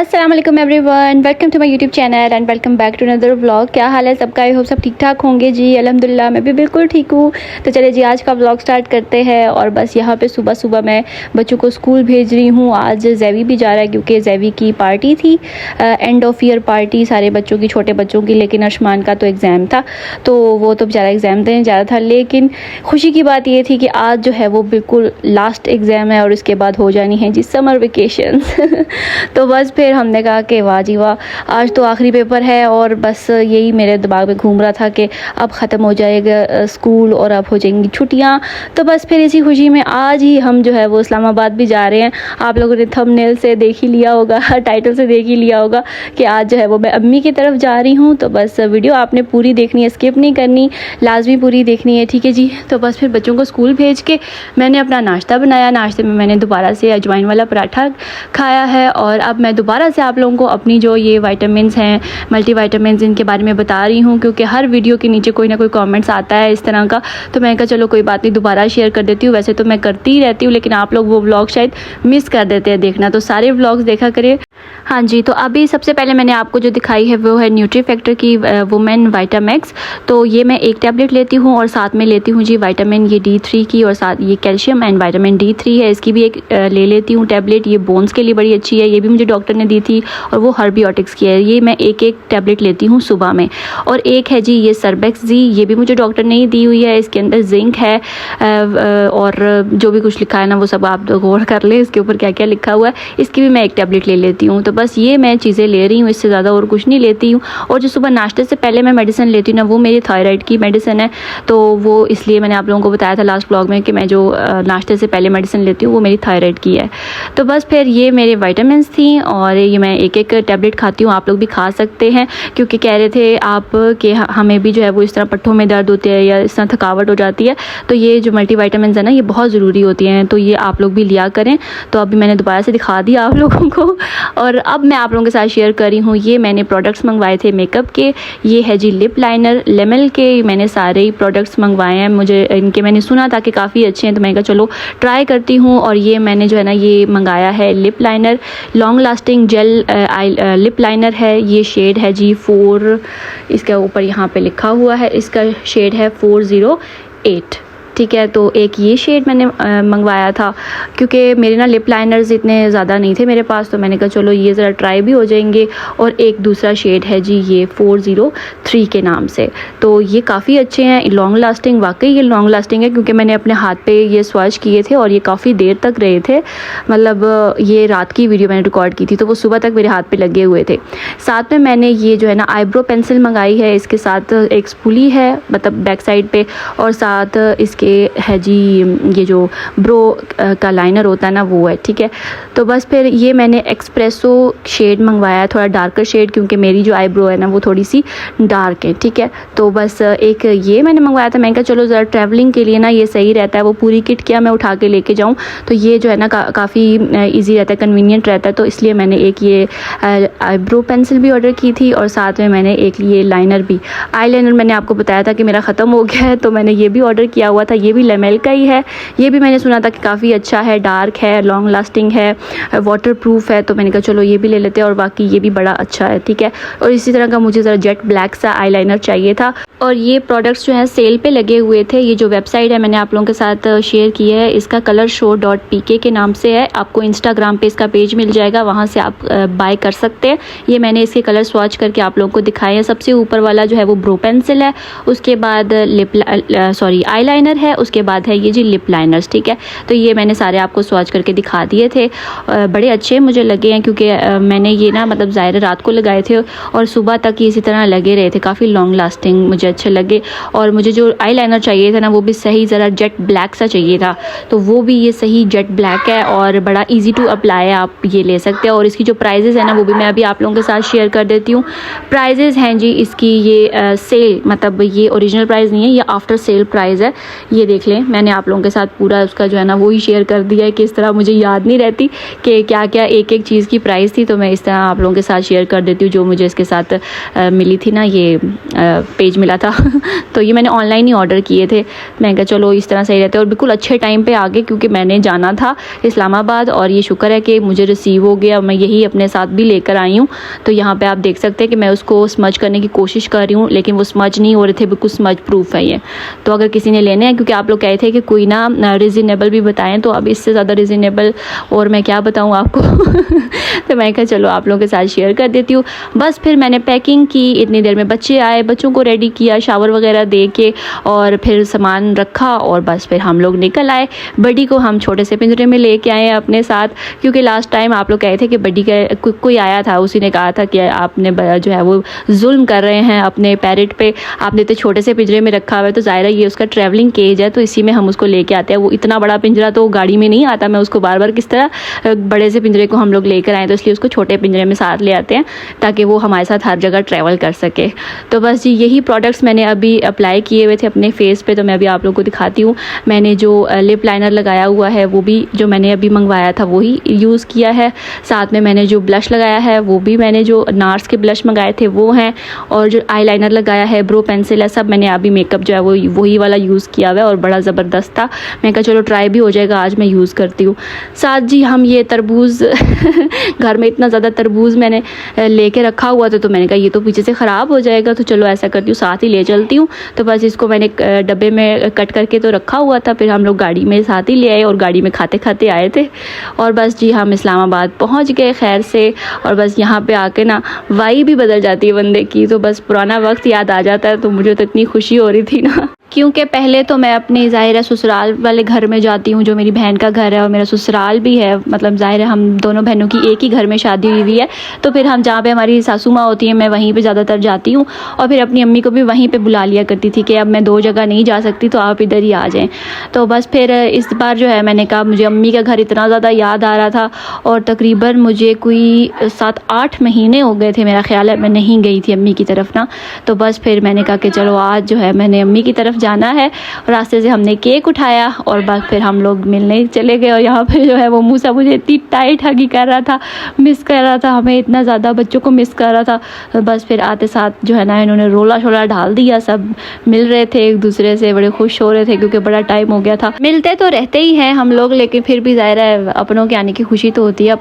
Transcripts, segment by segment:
अस्सलाम वालेकुम everyone, welcome to my YouTube channel and welcome back to another vlog. क्या हाल है सबका? आई होप सब ठीक ठाक होंगे जी। अल्हम्दुलिल्लाह मैं भी बिल्कुल ठीक हूँ। तो चलिए जी आज का व्लॉग स्टार्ट करते हैं। और बस यहाँ पे सुबह सुबह मैं बच्चों को स्कूल भेज रही हूँ। आज जैवी भी जा रहा है क्योंकि जैवी की पार्टी थी, एंड ऑफ ईयर पार्टी सारे बच्चों की, छोटे बच्चों की। लेकिन अर्शमान का तो एग्ज़ाम था, तो वो तो बेचारा एग्ज़ाम देने जा रहा था। लेकिन खुशी की बात ये थी कि आज जो है वो बिल्कुल लास्ट एग्ज़ाम है और इसके बाद हो जानी है जी समर वेकेशन। तो बस फिर हमने कहा कि वाह जी वाह, आज तो आखिरी पेपर है। और बस यही मेरे दिमाग में घूम रहा था कि अब ख़त्म हो जाएगा स्कूल और अब हो जाएंगी छुट्टियां। तो बस फिर इसी खुशी में आज ही हम जो है वो इस्लामाबाद भी जा रहे हैं। आप लोगों ने थंबनेल से देख ही लिया होगा, टाइटल से देख ही लिया होगा कि आज जो है वो मैं अम्मी की तरफ जा रही हूँ। तो बस वीडियो आपने पूरी देखनी है, स्किप नहीं करनी, लाजमी पूरी देखनी है, ठीक है जी। तो बस फिर बच्चों को स्कूल भेज के मैंने अपना नाश्ता बनाया। नाश्ते में मैंने दोबारा से अजवाइन वाला पराठा खाया है। और अब मैं दोबारा से आप लोगों को अपनी जो ये विटामिन्स हैं, मल्टीविटामिन्स, इनके बारे में बता रही हूँ क्योंकि हर वीडियो के नीचे कोई ना कोई कमेंट्स आता है इस तरह का। तो मैं कहा चलो कोई बात नहीं, दोबारा शेयर कर देती हूँ। वैसे तो मैं करती ही रहती हूँ लेकिन आप लोग वो व्लॉग शायद मिस कर देते हैं देखना, तो सारे व्लॉग्स देखा करिए। हाँ जी, तो अभी सबसे पहले मैंने आपको जो दिखाई है वो है न्यूट्री फैक्टर की वुमेन विटामैक्स। तो ये मैं एक टैबलेट लेती हूँ और साथ में लेती हूँ जी विटामिन ये D3 की, और साथ ये कैल्शियम एंड विटामिन D3 है, इसकी भी एक ले लेती हूँ टैबलेट। ये बोन्स के लिए बड़ी अच्छी है, ये भी मुझे डॉक्टर ने दी थी, और वो हर्बियोटिक्स की है। ये मैं एक एक टैबलेट लेती हूँ सुबह में। और एक है जी ये सर्बेक्स जी, ये भी मुझे डॉक्टर ने ही दी हुई है। इसके अंदर जिंक है और जो भी कुछ लिखा है ना वो सब आप गौर कर ले इसके ऊपर क्या क्या लिखा हुआ है। इसकी भी मैं एक टैबलेट ले लेती हूँ। तो बस ये मैं चीज़ें ले रही हूँ, इससे ज़्यादा और कुछ नहीं लेती हूँ। और जो सुबह नाश्ते से पहले मैं मेडिसिन लेती हूँ ना, वो मेरी थायराइड की मेडिसिन है। तो वो इसलिए मैंने आप लोगों को बताया था लास्ट ब्लॉग में कि मैं जो नाश्ते से पहले मेडिसिन लेती हूँ वो मेरी थायराइड की है। तो बस फिर ये मेरे विटामिन्स थी और ये मैं एक एक टैबलेट खाती हूँ। आप लोग भी खा सकते हैं क्योंकि कह रहे थे आप कि हमें भी जो है वो इस तरह पट्ठों में दर्द होते हैं या इस तरह थकावट हो जाती है, तो ये जो मल्टीविटामिन्स है ना ये बहुत ज़रूरी होती हैं, तो ये आप लोग भी लिया करें। तो अभी मैंने दोबारा से दिखा दिया आप लोगों को। और अब मैं आप लोगों के साथ शेयर कर रही हूँ, ये मैंने प्रोडक्ट्स मंगवाए थे मेकअप के। ये है जी लिप लाइनर लेमल के, मैंने सारे ही प्रोडक्ट्स मंगवाए हैं। मुझे इनके मैंने सुना था कि काफ़ी अच्छे हैं, तो मैंने कहा चलो ट्राई करती हूँ। और ये मैंने जो है ना ये मंगाया है lip liner, long lasting gel lip liner है। ये शेड है जी 4, इसके ऊपर यहाँ पे लिखा हुआ है, इसका शेड है 408, ठीक है। तो एक ये शेड मैंने मंगवाया था क्योंकि मेरे ना लिप लाइनर्स इतने ज़्यादा नहीं थे मेरे पास, तो मैंने कहा चलो ये ज़रा ट्राई भी हो जाएंगे। और एक दूसरा शेड है जी ये 403 के नाम से। तो ये काफ़ी अच्छे हैं, लॉन्ग लास्टिंग, वाकई ये लॉन्ग लास्टिंग है क्योंकि मैंने अपने हाथ पे ये स्वॉच किए थे और ये काफ़ी देर तक रहे थे। मतलब ये रात की वीडियो मैंने रिकॉर्ड की थी तो वो सुबह तक मेरे हाथ पर लगे हुए थे। साथ में मैंने ये जो है ना आईब्रो पेंसिल मंगाई है, इसके साथ एक स्पूली है मतलब बैक साइड पर, और साथ इसके है जी ये जो ब्रो का लाइनर होता है ना वो है, ठीक है। तो बस फिर ये मैंने एक्सप्रेसो शेड मंगवाया है, थोड़ा डार्कर शेड, क्योंकि मेरी जो आईब्रो है ना वो थोड़ी सी डार्क है, ठीक है। तो बस एक ये मैंने मंगवाया था। मैंने कहा चलो ज़रा ट्रैवलिंग के लिए ना ये सही रहता है, वो पूरी किट क्या मैं उठा के लेके जाऊँ, तो ये जो है ना काफ़ी ईजी रहता है, कन्वीनियंट रहता है। तो इसलिए मैंने एक ये आईब्रो पेंसिल भी ऑर्डर की थी और साथ में मैंने एक ये लाइनर भी, आई लाइनर मैंने आपको बताया था कि मेरा ख़त्म हो गया है तो मैंने ये भी ऑर्डर किया हुआ था। ये भी लेमेल का ही है, ये भी मैंने सुना था कि काफ़ी अच्छा है, डार्क है, लॉन्ग लास्टिंग है, वाटर प्रूफ है। तो मैंने कहा चलो ये भी ले लेते हैं, और बाकी ये भी बड़ा अच्छा है, ठीक है। और इसी तरह का मुझे ज़रा जेट ब्लैक सा आईलाइनर चाहिए था। और ये प्रोडक्ट्स जो हैं सेल पे लगे हुए थे। ये जो वेबसाइट है मैंने आप लोगों के साथ शेयर की है, इसका colorshow.pk के नाम से है। आपको इंस्टाग्राम पे इसका पेज मिल जाएगा, वहाँ से आप बाय कर सकते हैं। ये मैंने इसके कलर स्वॉच करके आप लोगों को दिखाए हैं। सबसे ऊपर वाला जो है वो ब्रो पेंसिल है, उसके बाद आई लाइनर है, उसके बाद है ये जी लिप लाइनर्स, ठीक है। तो ये मैंने सारे आपको स्वॉच करके दिखा दिए थे। बड़े अच्छे मुझे लगे हैं क्योंकि मैंने ये ना मतलब ज़ाहिर रात को लगाए थे और सुबह तक ये इसी तरह लगे रहे थे, काफ़ी लॉन्ग लास्टिंग मुझे अच्छे लगे। और मुझे जो आई लाइनर चाहिए था ना वो भी सही ज़रा जेट ब्लैक सा चाहिए था, तो वो भी ये सही जेट ब्लैक है और बड़ा ईजी टू अप्लाई है, आप ये ले सकते हैं। और इसकी जो प्राइजेज़ है ना वो भी मैं अभी आप लोगों के साथ शेयर कर देती हूँ। प्राइजेज़ हैं जी इसकी ये सेल, मतलब ये ओरिजिनल प्राइस नहीं है, ये आफ्टर सेल प्राइस है। ये देख लें, मैंने आप लोगों के साथ पूरा उसका जो है ना वो ही शेयर कर दिया है कि इस तरह मुझे याद नहीं रहती कि क्या क्या एक एक चीज़ की प्राइस थी, तो मैं इस तरह आप लोगों के साथ शेयर कर देती हूँ जो मुझे इसके साथ मिली थी ना, ये पेज मिला था तो ये मैंने ऑनलाइन ही ऑर्डर किए थे। मैं कहा चलो इस तरह सही रहते हैं और बिल्कुल अच्छे टाइम पे आ गए, क्योंकि मैंने जाना था इस्लामाबाद और ये शुक्र है कि मुझे रिसीव हो गया। मैं यही अपने साथ भी लेकर आई हूँ। तो यहाँ पे आप देख सकते हैं कि मैं उसको स्मज करने की कोशिश कर रही हूँ, लेकिन वो स्मज नहीं हो रहे थे, बिल्कुल स्मज प्रूफ है ये। तो अगर किसी ने लेने हैं, क्योंकि आप लोग कहे थे कि कोई ना रिजनेबल भी बताएं, तो अब इससे ज़्यादा रिजनेबल और मैं क्या बताऊँ आपको तो मैं कहा चलो आप लोगों के साथ शेयर कर देती हूँ। बस फिर मैंने पैकिंग की, इतनी देर में बच्चे आए, बच्चों को रेडी किया, शावर वगैरह दे के और फिर सामान रखा और बस फिर हम लोग निकल आए। बडी को हम छोटे से पिंजरे में लेके आए अपने साथ, क्योंकि लास्ट टाइम आप लोग कहे थे कि बडी का कोई आया था, उसी ने कहा था कि आपने जो है वो जुल्म कर रहे हैं अपने पैरेट पे, आपने तो छोटे से पिंजरे में रखा हुआ है। तो ज़ाहिर है ये उसका ट्रैवलिंग केज है, तो इसी में हम उसको लेके आते हैं। वो इतना बड़ा पिंजरा तो गाड़ी में नहीं आता, मैं उसको बार बार किस तरह बड़े से पिंजरे को हम लोग लेकर आए, तो इसलिए उसको छोटे पिंजरे में साथ ले आते हैं ताकि वो हमारे साथ हर जगह ट्रैवल कर सके। तो बस जी यही प्रोडक्ट्स मैंने अभी अप्लाई किए हुए थे अपने फेस पे, तो मैं अभी आप लोगों को दिखाती हूँ। मैंने जो लिप लाइनर लगाया हुआ है वो भी जो मैंने अभी मंगवाया था वही यूज़ किया है। साथ में मैंने जो ब्लश लगाया है वो भी मैंने जो नार्स के ब्लश मंगाए थे वो हैं, और जो आई लाइनर लगाया है, ब्रो पेंसिल है, सब मैंने अभी मेकअप जो है वो वही वाला यूज़ किया हुआ है और बड़ा ज़बरदस्त था। मैं कहा चलो ट्राई भी हो जाएगा, आज मैं यूज़ करती हूँ। साथ जी हम ये तरबूज़ घर में इतना ज़्यादा तरबूज़ मैंने लेके रखा हुआ था, तो मैंने कहा ये तो पीछे से ख़राब हो जाएगा, तो चलो ऐसा करती हूँ साथ ही ले चलती हूँ। तो बस इसको मैंने डब्बे में कट करके तो रखा हुआ था, फिर हम लोग गाड़ी में साथ ही ले आए और गाड़ी में खाते खाते आए थे। और बस जी हम इस्लामाबाद पहुँच गए खैर से। और बस यहाँ पे आके ना वाइब भी बदल जाती है बंदे की, तो बस पुराना वक्त याद आ जाता है। तो मुझे तो इतनी खुशी हो रही थी ना, क्योंकि पहले तो मैं अपने ज़ाहिर है ससुराल वाले घर में जाती हूँ, जो मेरी बहन का घर है और मेरा ससुराल भी है, मतलब ज़ाहिर है हम दोनों बहनों की एक ही घर में शादी हुई है। तो फिर हम जहाँ पे हमारी सासू माँ होती है मैं वहीं पे ज़्यादातर जाती हूँ, और फिर अपनी अम्मी को भी वहीं पे बुला लिया करती थी कि अब मैं दो जगह नहीं जा सकती तो आप इधर ही आ जाएँ। तो बस फिर इस बार जो है मैंने कहा मुझे अम्मी का घर इतना ज़्यादा याद आ रहा था, और तकरीबन मुझे कोई 7-8 महीने हो गए थे मेरा ख्याल है मैं नहीं गई थी अम्मी की तरफ ना। तो बस फिर मैंने कहा कि चलो आज जो है मैंने अम्मी की तरफ जाना है। रास्ते से हमने केक उठाया और बस फिर हम लोग मिलने चले गए। और यहाँ पे जो है वो मूसा मुझे इतनी टाइट हगी कर रहा था, मिस कर रहा था हमें इतना ज़्यादा, बच्चों को मिस कर रहा था। तो बस फिर आते साथ जो है ना इन्होंने रोला शोला डाल दिया, सब मिल रहे थे एक दूसरे से, बड़े खुश हो रहे थे क्योंकि बड़ा टाइम हो गया था। मिलते तो रहते ही हैं हम लोग, लेकिन फिर भी ज़ाहिर है अपनों के आने की खुशी तो होती है।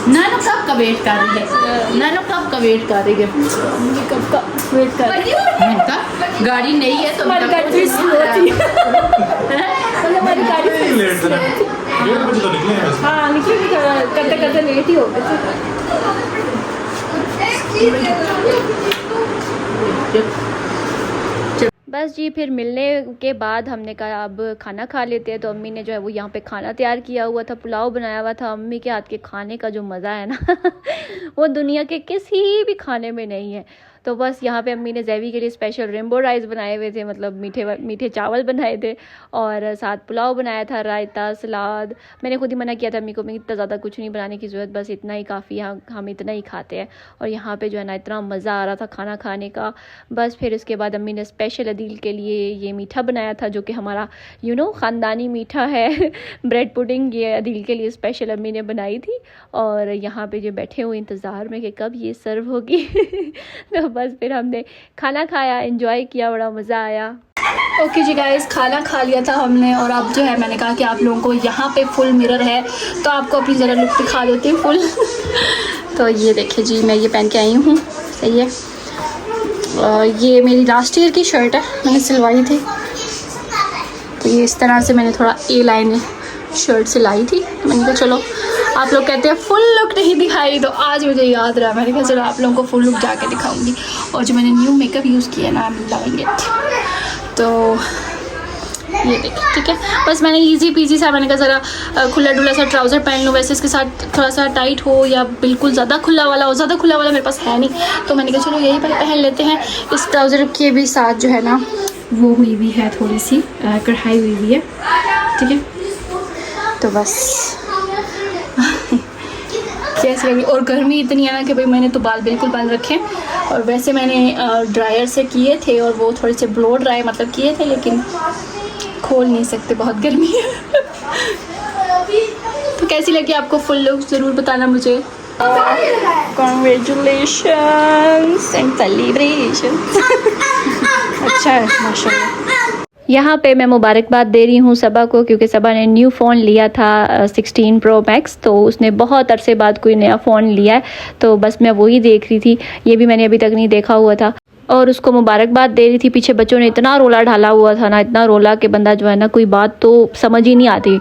नानो कब का वेट कर रही है, नानो कब का वेट कर रही है, कब का वेट कर रही है। गाड़ी नहीं है तो हमारी गाड़ी स्लो थी, हमारी गाड़ी हाँ निकली करते करते लेट ही हो गए थे। बस जी फिर मिलने के बाद हमने कहा अब खाना खा लेते हैं। तो अम्मी ने जो है वो यहाँ पे खाना तैयार किया हुआ था, पुलाव बनाया हुआ था। अम्मी के हाथ के खाने का जो मज़ा है ना वो दुनिया के किसी भी खाने में नहीं है। तो बस यहाँ पे अम्मी ने जैवी के लिए स्पेशल रेनबो राइस बनाए हुए थे, मतलब मीठे चावल बनाए थे, और साथ पुलाव बनाया था, रायता, सलाद। मैंने खुद ही मना किया था अम्मी को, मैं इतना ज़्यादा कुछ नहीं बनाने की ज़रूरत, बस इतना ही काफ़ी है, हम इतना ही खाते हैं। और यहाँ पे जो है ना इतना मज़ा आ रहा था खाना खाने का। बस फिर उसके बाद अम्मी ने स्पेशल अदील के लिए ये मीठा बनाया था, जो कि हमारा ख़ानदानी मीठा है ब्रेड पुडिंग, ये अदील के लिए स्पेशल अम्मी ने बनाई थी। और यहाँ पे जो बैठे हुए इंतज़ार में कि कब ये सर्व होगी तो बस फिर हमने खाना खाया, एंजॉय किया, बड़ा मज़ा आया। ओके जी गाइस, खाना खा लिया था हमने, और अब जो है मैंने कहा कि आप लोगों को यहाँ पे फुल मिरर है तो आपको अपनी ज़रा लुक दिखा देती हूँ फुल तो ये देखिए जी मैं ये पहन के आई हूँ, सही है। ये मेरी लास्ट ईयर की शर्ट है, मैंने सिलवाई थी। तो ये इस तरह से मैंने थोड़ा ए लाइन शर्ट सिलाई थी। मैंने कहा चलो, आप लोग कहते हैं फुल लुक नहीं दिखाई, तो आज मुझे याद रहा, मैंने कहा चलो आप लोगों को फुल लुक जाके दिखाऊंगी। और जो मैंने न्यू मेकअप यूज़ किया ना, आई एम लविंग इट। तो ये देखिए, ठीक है। बस मैंने इजी पीजी सा, मैंने कहा ज़रा खुला डुला सा ट्राउज़र पहन लूँ, वैसे इसके साथ थोड़ा सा टाइट हो या बिल्कुल ज़्यादा खुला वाला हो। ज़्यादा खुला वाला मेरे पास है नहीं, तो मैंने कहा चलो यही पहन लेते हैं। इस ट्राउज़र के भी साथ जो है ना वो हुई हुई है, थोड़ी सी कढ़ाई हुई हुई है, ठीक है। तो बस कैसी लगी। और गर्मी इतनी है ना कि भाई मैंने तो बाल बिल्कुल बांध रखे हैं, और वैसे मैंने ड्रायर से किए थे और वो थोड़े से ब्लो ड्राई मतलब किए थे, लेकिन खोल नहीं सकते, बहुत गर्मी है। तो कैसी लगी आपको फुल लुक ज़रूर बताना मुझे। Congratulations and celebrations। अच्छा है माशाल्लाह। यहाँ पे मैं मुबारकबाद दे रही हूँ सबा को, क्योंकि सबा ने न्यू फ़ोन लिया था 16 प्रो मैक्स, तो उसने बहुत अरसे बाद कोई नया फ़ोन लिया है, तो बस मैं वही देख रही थी। ये भी मैंने अभी तक नहीं देखा हुआ था और उसको मुबारकबाद दे रही थी। पीछे बच्चों ने इतना रोला ढाला हुआ था ना, इतना रोला कि बंदा जो है ना कोई बात तो समझ ही नहीं आती।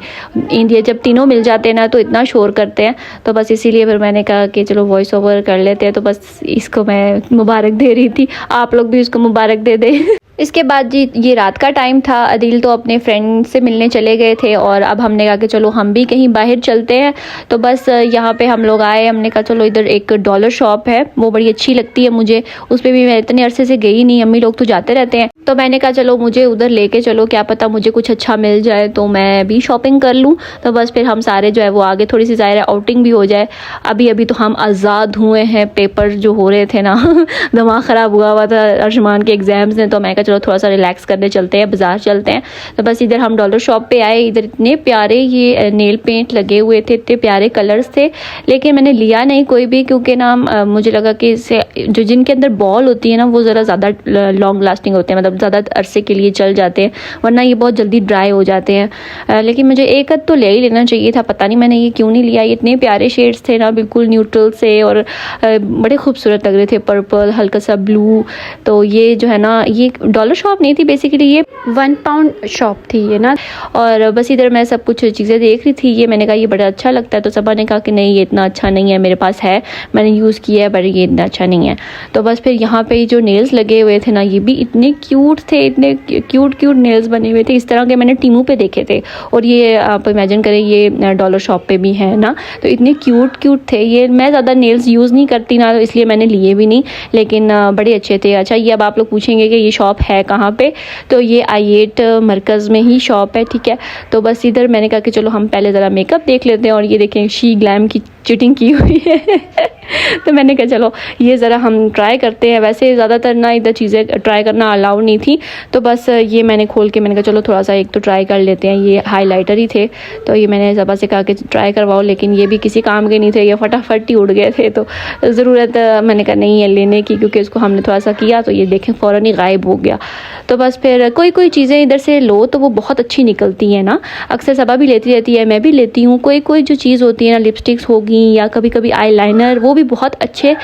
इंडिया जब तीनों मिल जाते हैं ना तो इतना शोर करते हैं, तो बस इसीलिए फिर मैंने कहा कि चलो वॉइस ओवर कर लेते हैं। तो बस इसको मैं मुबारक दे रही थी, आप लोग भी उसको मुबारक दे दें। इसके बाद जी ये रात का टाइम था, अदील तो अपने फ्रेंड से मिलने चले गए थे और अब हमने कहा कि चलो हम भी कहीं बाहर चलते हैं। तो बस यहाँ पे हम लोग आए, हमने कहा चलो इधर एक डॉलर शॉप है, वो बड़ी अच्छी लगती है मुझे, उस पर भी मैं इतने अरसे से गई नहीं, अम्मी लोग तो जाते रहते हैं। तो मैंने कहा चलो मुझे उधर लेके चलो, क्या पता मुझे कुछ अच्छा मिल जाए तो मैं भी शॉपिंग कर लूँ। तो बस फिर हम सारे जो है वो आगे, थोड़ी सी ज़ाहिर आउटिंग भी हो जाए। अभी तो हम आज़ाद हुए हैं, पेपर जो हो रहे थे ना दिमाग ख़राब हुआ था अर्शमान के एग्ज़ाम्स ने, तो मैं कहा चलो थोड़ा सा रिलैक्स करने चलते हैं, बाज़ार चलते हैं। तो बस इधर हम डॉलर शॉप पे आए। इधर इतने प्यारे ये नेल पेंट लगे हुए थे, इतने प्यारे कलर्स थे, लेकिन मैंने लिया नहीं कोई भी, क्योंकि ना मुझे लगा कि इससे जो जिनके अंदर बॉल होती है ना वो ज़रा ज़्यादा लॉन्ग लास्टिंग होते हैं, मतलब ज़्यादा अरसे के लिए चल जाते हैं, वरना ये बहुत जल्दी ड्राई हो जाते हैं। लेकिन मुझे एक तो ले ही लेना चाहिए था, पता नहीं मैंने ये क्यों नहीं लिया। ये इतने प्यारे शेड्स थे ना, बिल्कुल न्यूट्रल से, और बड़े खूबसूरत लग रहे थे, पर्पल, हल्का सा ब्लू। तो ये जो है ना ये डॉलर शॉप नहीं थी, बेसिकली ये 1 पाउंड शॉप थी ये ना। और बस इधर मैं सब कुछ चीज़ें देख रही थी, ये मैंने कहा ये बड़ा अच्छा लगता है, तो सबा ने कहा कि नहीं ये इतना अच्छा नहीं है, मेरे पास है, मैंने यूज़ किया है, पर ये इतना अच्छा नहीं है। तो बस फिर यहाँ पे जो नेल्स लगे हुए थे ना, ये भी इतने क्यूट थे, इतने क्यूट नेल्स बने हुए थे, इस तरह के मैंने टीमू पे देखे थे, और ये आप इमेजिन करें ये डॉलर शॉप पे भी है ना, तो इतने क्यूट थे ये। मैं ज़्यादा नेल्स यूज़ नहीं करती ना, तो इसलिए मैंने लिए भी नहीं, लेकिन बड़े अच्छे थे। अच्छा, ये अब आप लोग पूछेंगे कि ये शॉप है कहाँ पे, तो ये I8 मरकज़ में ही शॉप है, ठीक है। तो बस इधर मैंने कहा कि चलो हम पहले ज़रा मेकअप देख लेते हैं, और ये देखें शी ग्लैम की चिटिंग की हुई है तो मैंने कहा चलो ये ज़रा हम ट्राई करते हैं। वैसे ज़्यादातर ना इधर चीज़ें ट्राई करना अलाउ नहीं थी, तो बस ये मैंने खोल के मैंने कहा चलो थोड़ा सा एक तो ट्राई कर लेते हैं। ये हाइलाइटर ही थे, तो ये मैंने सबा से कहा कि ट्राई करवाओ, लेकिन ये भी किसी काम के नहीं थे, ये फटाफट ही उड़ गए थे। तो ज़रूरत मैंने कहा नहीं है लेने की, क्योंकि इसको हमने थोड़ा सा किया तो ये देखें फ़ौरन ही गायब हो गया। तो बस फिर कोई चीज़ें इधर से लो तो वो बहुत अच्छी निकलती हैं ना, अक्सर सबा भी लेती रहती है, मैं भी लेती हूँ। कोई जो चीज़ होती है ना, लिपस्टिक्स होगी या कभी आई लाइनर, वो भी बहुत अच्छे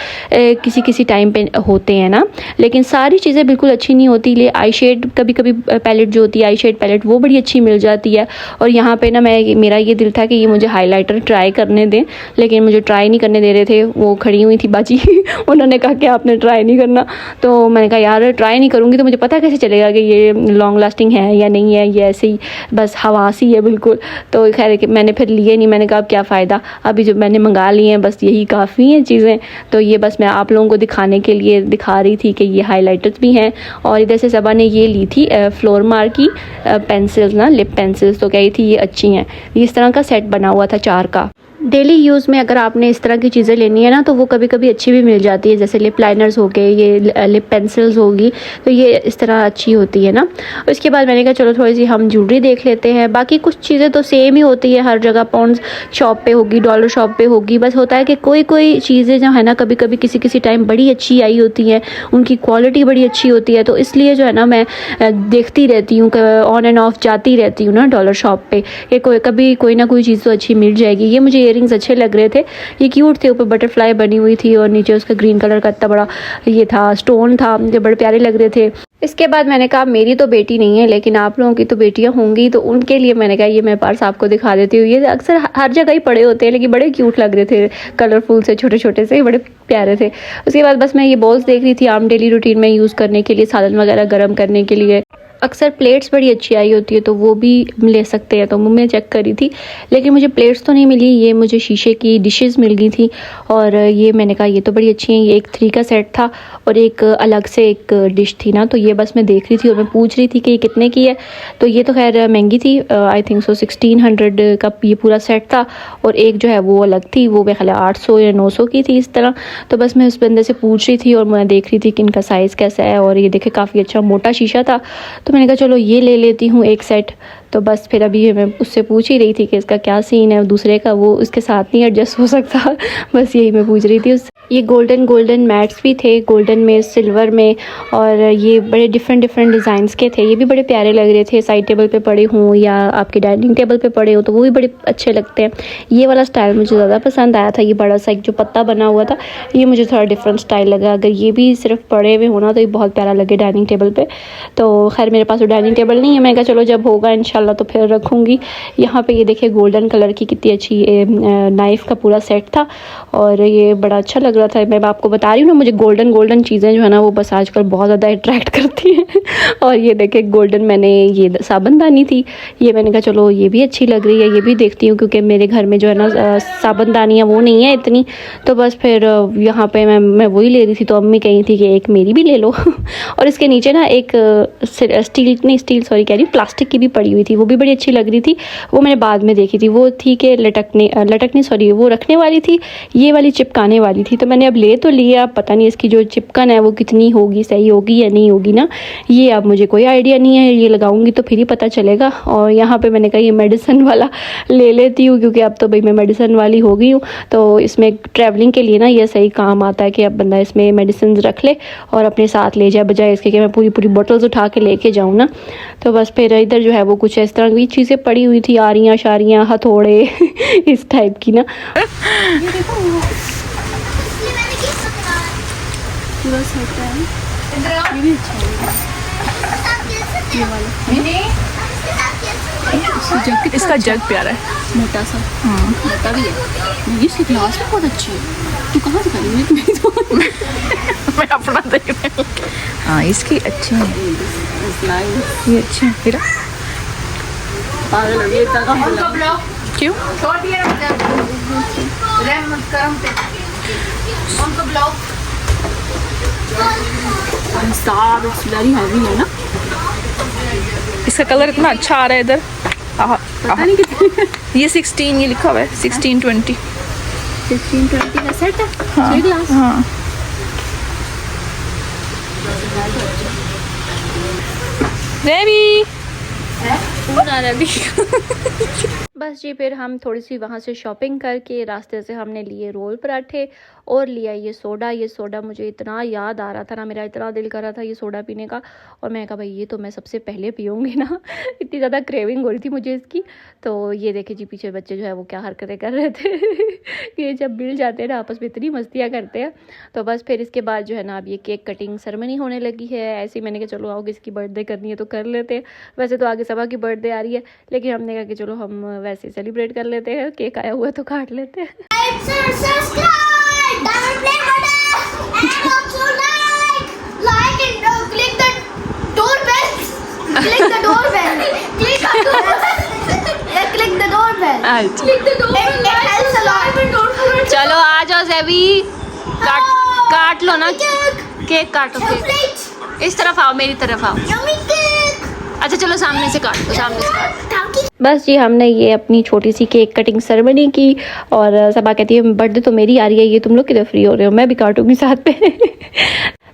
किसी टाइम पे होते हैं ना, लेकिन सारी चीज़ें बिल्कुल अच्छी नहीं होती। ले आई शेड कभी पैलेट जो होती है, आई शेड पैलेट, वो बड़ी अच्छी मिल जाती है। और यहाँ पे ना मेरा ये दिल था कि ये मुझे हाइलाइटर ट्राई करने दें, लेकिन मुझे ट्राई नहीं करने दे रहे थे। वो खड़ी हुई थी बाजी उन्होंने कहा कि आपने ट्राई नहीं करना, तो मैंने कहा यार ट्राई नहीं करूँगी तो मुझे पता कैसे चलेगा कि ये लॉन्ग लास्टिंग है या नहीं है, ये ऐसे ही बस हवा सी है बिल्कुल। तो खैर मैंने फिर लिए नहीं, मैंने कहा अब क्या फ़ायदा, अभी जो मैंने मंगा लिए हैं बस यही काफ़ी हैं चीज़ें। तो ये बस मैं आप लोगों को दिखाने के लिए दिखा रही थी कि ये हाइलाइटर्स भी हैं। और इधर से सबा ने ये ली थी फ्लोरमार की पेंसिल्स ना, लिप पेंसिल्स, तो कही थी ये अच्छी हैं। इस तरह का सेट बना हुआ था 4 का। डेली यूज़ में अगर आपने इस तरह की चीज़ें लेनी है ना, तो वो कभी अच्छी भी मिल जाती है, जैसे लिप लाइनर्स हो गए, ये लिप पेंसिल्स होगी, तो ये इस तरह अच्छी होती है ना। उसके बाद मैंने कहा चलो थोड़ी सी हम ज्वेलरी देख लेते हैं। बाकी कुछ चीज़ें तो सेम ही होती है हर जगह, पॉन्ड्स शॉप पे होगी, डॉलर शॉप पे होगी, बस होता है कि कोई चीज़ें जो है ना कभी किसी टाइम बड़ी अच्छी आई होती हैं, उनकी क्वालिटी बड़ी अच्छी होती है, तो इसलिए जो है ना मैं देखती रहती हूँ, ऑन एंड ऑफ जाती रहती हूँ ना डॉलर शॉप पे, कि कभी कोई ना कोई चीज़ तो अच्छी मिल जाएगी। ये मुझे इयररिंग्स अच्छे लग रहे थे, ये क्यूट थे, ऊपर बटरफ्लाई बनी हुई थी और नीचे उसका ग्रीन कलर का इतना बड़ा ये था स्टोन था, मुझे बड़े प्यारे लग रहे थे। इसके बाद मैंने कहा मेरी तो बेटी नहीं है, लेकिन आप लोगों की तो बेटियां होंगी, तो उनके लिए मैंने कहा ये मैं पर्स आपको दिखा देती हूँ। ये अक्सर हर जगह ही पड़े होते हैं, लेकिन बड़े क्यूट लग रहे थे, कलरफुल से, छोटे से बड़े प्यारे थे। उसके बाद बस मैं ये बॉल्स देख रही थी, आम डेली रूटीन में यूज़ करने के लिए, सालन वगैरह गर्म करने के लिए। अक्सर प्लेट्स बड़ी अच्छी आई होती है तो वो भी ले सकते हैं, तो मैं चेक करी थी लेकिन मुझे प्लेट्स तो नहीं मिली। ये मुझे शीशे की डिशेस मिल गई थी और ये मैंने कहा ये तो बड़ी अच्छी हैं। ये एक 3 का सेट था और एक अलग से एक डिश थी ना, तो ये बस मैं देख रही थी और मैं पूछ रही थी कि ये कितने की है। तो ये तो खैर महंगी थी, आई थिंक सो 1600 का ये पूरा सेट था और एक जो है वो अलग थी, वो मेरे ख्याल 800 या 900 की थी इस तरह। तो बस मैं उस बंदे से पूछ रही थी और मैं देख रही थी कि इनका साइज़ कैसा है और ये देखे काफ़ी अच्छा मोटा शीशा था, तो मैंने कहा चलो ये ले लेती हूँ एक सेट। तो बस फिर अभी मैं उससे पूछ ही रही थी कि इसका क्या सीन है, दूसरे का वो उसके साथ नहीं एडजस्ट हो सकता बस यही मैं पूछ रही थी उससे। ये गोल्डन मैट्स भी थे, गोल्डन में, सिल्वर में, और ये बड़े डिफरेंट डिज़ाइंस के थे। ये भी बड़े प्यारे लग रहे थे, साइड टेबल पे पड़े हों या आपके डाइनिंग टेबल पे पड़े हो तो वो भी बड़े अच्छे लगते हैं। ये वाला स्टाइल मुझे ज़्यादा पसंद आया था, ये बड़ा सा एक जो पत्ता बना हुआ था, ये मुझे थोड़ा डिफरेंट स्टाइल लगा। अगर ये भी सिर्फ पड़े हुए होना तो ये बहुत प्यारा लगे डाइनिंग टेबल पर। तो खैर मेरे पास तो डाइनिंग टेबल नहीं है, मैं कहा चलो जब होगा इंशाल्लाह तो फिर रखूँगी। यहाँ पे ये देखिए गोल्डन कलर की कितनी अच्छी नाइफ़ का पूरा सेट था और ये बड़ा अच्छा लग रहा था। मैं आपको बता रही हूँ ना, मुझे गोल्डन चीज़ें जो है ना वो बस आजकल बहुत ज़्यादा अट्रैक्ट करती हैं और ये देखिए गोल्डन, मैंने ये साबुनदानी थी, ये मैंने कहा चलो ये भी अच्छी लग रही है, ये भी देखती हूँ क्योंकि मेरे घर में जो है ना साबुनदानियाँ वो नहीं है इतनी। तो बस फिर यहाँ पे मैं वही ले रही थी, तो अम्मी कही थी कि एक मेरी भी ले लो और इसके नीचे ना एक प्लास्टिक की भी पड़ी हुई थी, वो भी बड़ी अच्छी लग रही थी। वो मैंने बाद में देखी थी, वो थी कि लटकने सॉरी वो रखने वाली थी, ये वाली चिपकाने वाली थी। तो मैंने अब ले तो लिया, पता नहीं इसकी जो चिपकन है वो कितनी होगी, सही होगी या नहीं होगी ना, ये अब मुझे कोई आइडिया नहीं है। ये लगाऊंगी तो फिर ही पता चलेगा। और यहाँ पे मैंने कहा ये मेडिसिन वाला ले लेती हूँ क्योंकि अब तो भाई मैं मेडिसिन वाली हो गई हूँ, तो इसमें ट्रैवलिंग के लिए ना ये सही काम आता है कि अब बंदा इसमें मेडिसिन रख ले और अपने साथ ले जाए, बजाय इसके कि मैं पूरी बोटल्स उठा के लेके जाऊँ ना। तो बस फिर इधर जो है वो कुछ इस तरह की चीज़ें पड़ी हुई थी, आरियाँ शारियाँ हथौड़े इस टाइप की ना। पूरा सेट है, ये भी अच्छा है, ये वाला इसका जग प्यारा है, मोटा सा, मोटा भी है। ये इसकी ग्लास भी बहुत अच्छी है। तू कहाँ से खरीदी? मैं अपना देख रही हूँ। हाँ इसकी अच्छी है, ये अच्छी है। फिर पागल हो गई इतना क्यों? वेरी हैवी है ना, इसका कलर इतना अच्छा आ रहा है इधर। पता नहीं कितनी ये 16 ये लिखा हुआ है, 1620 का सेट है। हाँ, ग्लास हाँ। रेवी बस जी, फिर हम थोड़ी सी वहाँ से शॉपिंग करके रास्ते से हमने लिए रोल पराठे और लिया ये सोडा मुझे इतना याद आ रहा था ना, मेरा इतना दिल कर रहा था ये सोडा पीने का, और मैं कहा भाई ये तो मैं सबसे पहले पीऊँगी ना इतनी ज़्यादा क्रेविंग हो रही थी मुझे इसकी। तो ये देखे जी पीछे बच्चे जो है वो क्या हरकतें कर रहे थे ये जब मिल जाते हैं ना आपस में इतनी मस्तियाँ करते हैं। तो बस फिर इसके बाद जो है ना अब ये केक कटिंग सेरेमनी होने लगी है। ऐसे ही मैंने कहा चलो आओ किसकी बर्थडे करनी है तो कर लेते हैं। वैसे तो आगे सबा की बर्थडे आ रही है, लेकिन हमने कहा कि चलो हम वैसे सेलिब्रेट कर लेते हैं, केक आया हुआ है तो काट लेते हैं। चलो आ जाओ ज़ेबी, काट लो ना केक, काटो केक। इस तरफ आओ, मेरी तरफ आओ। अच्छा चलो सामने से काट दो, सामने से काट। बस जी हमने ये अपनी छोटी सी केक कटिंग सेरेमनी की और सबा कहती है बर्थडे तो मेरी आ रही है, ये तुम लोग किधर फ्री हो रहे हो, मैं भी काटूंगी साथ में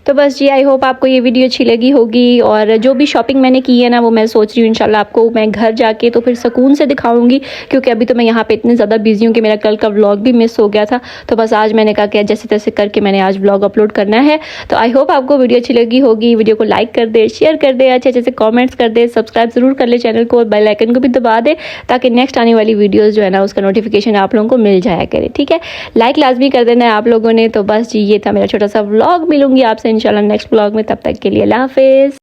तो बस जी आई होप आपको ये वीडियो अच्छी लगी होगी। और जो भी शॉपिंग मैंने की है ना वो मैं सोच रही हूँ इंशाल्लाह आपको मैं घर जाके तो फिर सुकून से दिखाऊंगी, क्योंकि अभी तो मैं यहाँ पे इतनी ज़्यादा बिजी हूँ कि मेरा कल का व्लॉग भी मिस हो गया था। तो बस आज मैंने कहा कि जैसे तैसे करके मैंने आज व्लॉग अपलोड करना है। तो आई होप आपको वीडियो अच्छी लगी होगी। वीडियो को लाइक कर दे, शेयर कर दे, अच्छे अच्छे से कॉमेंट्स कर दे, सब्सक्राइब ज़रूर कर ले चैनल को और बेल आइकन को भी दबा दे ताकि नेक्स्ट आने वाली वीडियोज़ जो है ना उसका नोटिफिकेशन आप लोगों को मिल जाया करे। ठीक है, लाइक लाजमी कर देना है आप लोगों ने। तो बस जी ये था मेरा छोटा सा व्लॉग, मिलूंगी आपसे इंशाल्लाह नेक्स्ट व्लॉग में, तब तक के लिए अल्लाह हाफिज़।